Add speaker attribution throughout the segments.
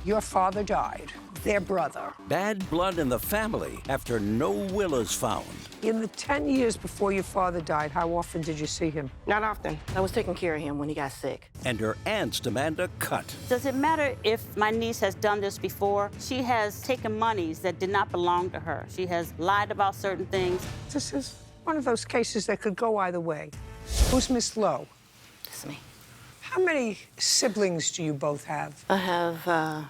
Speaker 1: Your father died, their brother.
Speaker 2: Bad blood in the family after no will is found.
Speaker 1: In the 10 years before your father died, how often did you see him?
Speaker 3: Not often. I was taking care of him when he got sick.
Speaker 2: And her aunts demand a cut.
Speaker 4: Does it matter if my niece has done this before? She has taken monies that did not belong to her. She has lied about certain things.
Speaker 1: This is one of those cases that could go either way. Who's Miss Lowe?
Speaker 3: It's me.
Speaker 1: How many siblings do you both have?
Speaker 3: I have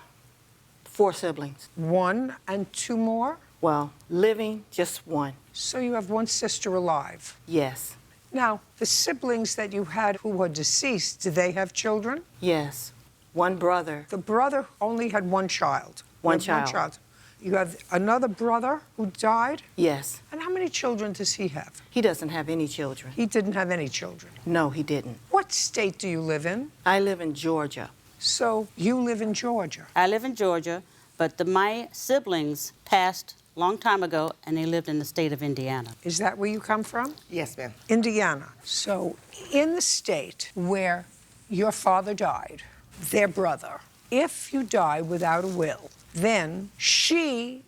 Speaker 3: 4 siblings.
Speaker 1: 1 and 2 more?
Speaker 3: Well, living, just 1.
Speaker 1: So you have 1 sister alive.
Speaker 3: Yes.
Speaker 1: Now, the siblings that you had who were deceased, did they have children?
Speaker 3: Yes. 1 brother.
Speaker 1: The brother only had 1 child.
Speaker 3: One
Speaker 1: You have
Speaker 3: child.
Speaker 1: You have another brother who died?
Speaker 3: Yes.
Speaker 1: And how many children does he have?
Speaker 3: He doesn't have any children.
Speaker 1: He didn't have any children.
Speaker 3: No, he didn't.
Speaker 1: What state do you live in?
Speaker 3: I live in Georgia.
Speaker 1: So you live in Georgia.
Speaker 4: I live in Georgia, but my siblings passed a long time ago, and they lived in the state of Indiana.
Speaker 1: Is that where you come from?
Speaker 3: Yes, ma'am.
Speaker 1: Indiana. So in the state where your father died, their brother, if you die without a will, then she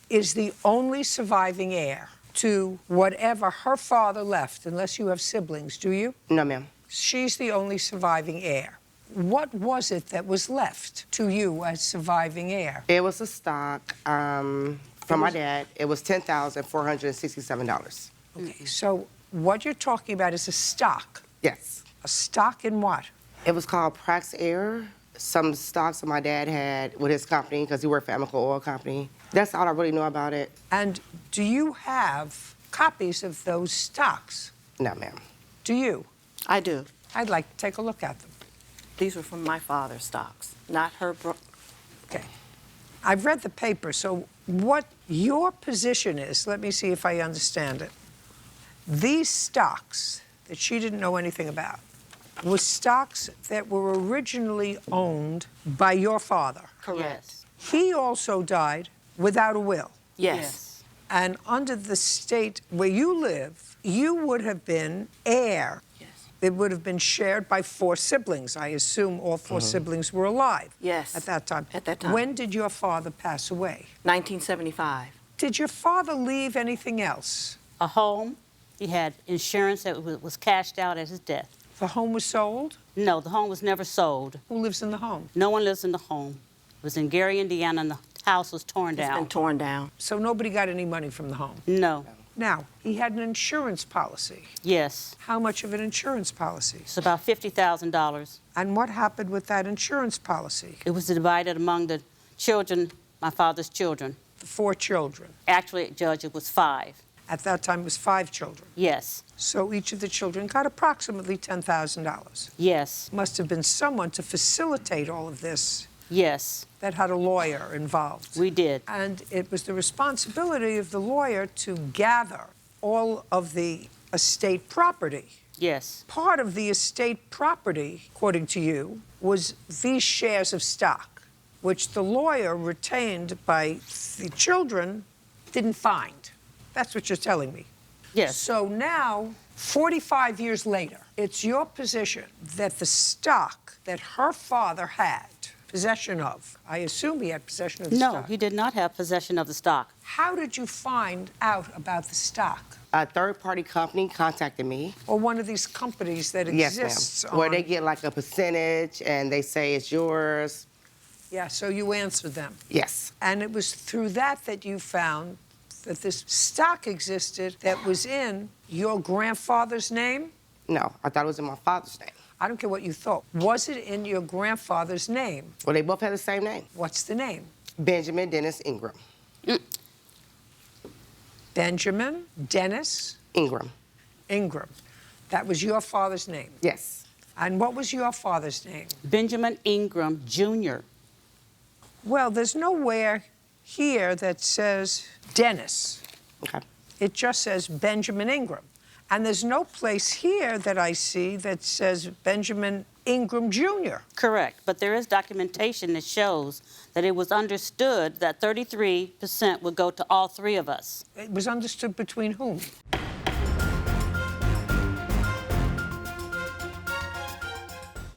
Speaker 1: is the only surviving heir to whatever her father left, unless you have siblings, do you?
Speaker 3: No, ma'am.
Speaker 1: She's the only surviving heir. What was it that was left to you as surviving heir?
Speaker 3: It was a stock from my dad. It was $10,467.
Speaker 1: Okay, so what you're talking about is a stock.
Speaker 3: Yes.
Speaker 1: A stock in what?
Speaker 3: It was called Prax Air. Some stocks that my dad had with his company because he worked for Amoco Oil Company. That's all I really know about it.
Speaker 1: And do you have copies of those stocks?
Speaker 3: No, ma'am.
Speaker 1: Do you?
Speaker 3: I do.
Speaker 1: I'd like to take a look at them.
Speaker 3: These were from my father's stocks, not her
Speaker 1: Okay. I've read the paper, so what your position is, let me see if I understand it. These stocks that she didn't know anything about were stocks that were originally owned by your father.
Speaker 3: Correct.
Speaker 1: He also died without a will.
Speaker 3: Yes.
Speaker 1: And under the state where you live, you would have been heir.
Speaker 3: Yes.
Speaker 1: It would have been shared by 4 siblings. I assume all 4 siblings were alive.
Speaker 3: Yes.
Speaker 1: At that time.
Speaker 3: At that time.
Speaker 1: When did your father pass away?
Speaker 3: 1975.
Speaker 1: Did your father leave anything else?
Speaker 4: A home. He had insurance that was cashed out at his death.
Speaker 1: The home was sold?
Speaker 4: No, the home was never sold.
Speaker 1: Who lives in the home?
Speaker 4: No one lives in the home. It was in Gary, Indiana, and the house was torn
Speaker 3: It's
Speaker 4: down.
Speaker 3: been torn down.
Speaker 1: So nobody got any money from the home?
Speaker 4: No.
Speaker 1: Now, he had an insurance policy.
Speaker 4: Yes.
Speaker 1: How much of an insurance policy?
Speaker 4: It's about $50,000.
Speaker 1: And what happened with that insurance policy?
Speaker 4: It was divided among the children, my father's children.
Speaker 1: The 4 children.
Speaker 4: Actually, Judge, it was 5.
Speaker 1: At that time, it was 5 children.
Speaker 4: Yes.
Speaker 1: So each of the children got approximately $10,000.
Speaker 4: Yes.
Speaker 1: Must have been someone to facilitate all of this
Speaker 4: Yes.
Speaker 1: that had a lawyer involved.
Speaker 4: We did.
Speaker 1: And it was the responsibility of the lawyer to gather all of the estate property.
Speaker 4: Yes.
Speaker 1: Part of the estate property, according to you, was these shares of stock, which the lawyer retained by the children didn't find. That's what you're telling me.
Speaker 4: Yes.
Speaker 1: So now, 45 years later, it's your position that the stock that her father had possession of, I assume he had possession of the stock.
Speaker 4: No, he did not have possession of the stock.
Speaker 1: How did you find out about the stock?
Speaker 3: A third-party company contacted me.
Speaker 1: Or one of these companies that
Speaker 3: Yes,
Speaker 1: exists
Speaker 3: ma'am. Where
Speaker 1: on-
Speaker 3: they get like a percentage and they say it's yours.
Speaker 1: Yeah, so you answered them.
Speaker 3: Yes.
Speaker 1: And it was through that that you found that this stock existed that was in your grandfather's name?
Speaker 3: No, I thought it was in my father's name.
Speaker 1: I don't care what you thought. Was it in your grandfather's name?
Speaker 3: Well, they both had the same name.
Speaker 1: What's the name?
Speaker 3: Benjamin Dennis Ingram.
Speaker 1: Benjamin Dennis
Speaker 3: Ingram.
Speaker 1: Ingram. That was your father's name.
Speaker 3: Yes.
Speaker 1: And what was your father's name?
Speaker 4: Benjamin Ingram, Jr.
Speaker 1: Well, there's nowhere here that says Dennis.
Speaker 3: Okay.
Speaker 1: It just says Benjamin Ingram. And there's no place here that I see that says Benjamin Ingram Jr.
Speaker 4: Correct, but there is documentation that shows that it was understood that 33% would go to all 3 of us.
Speaker 1: It was understood between whom?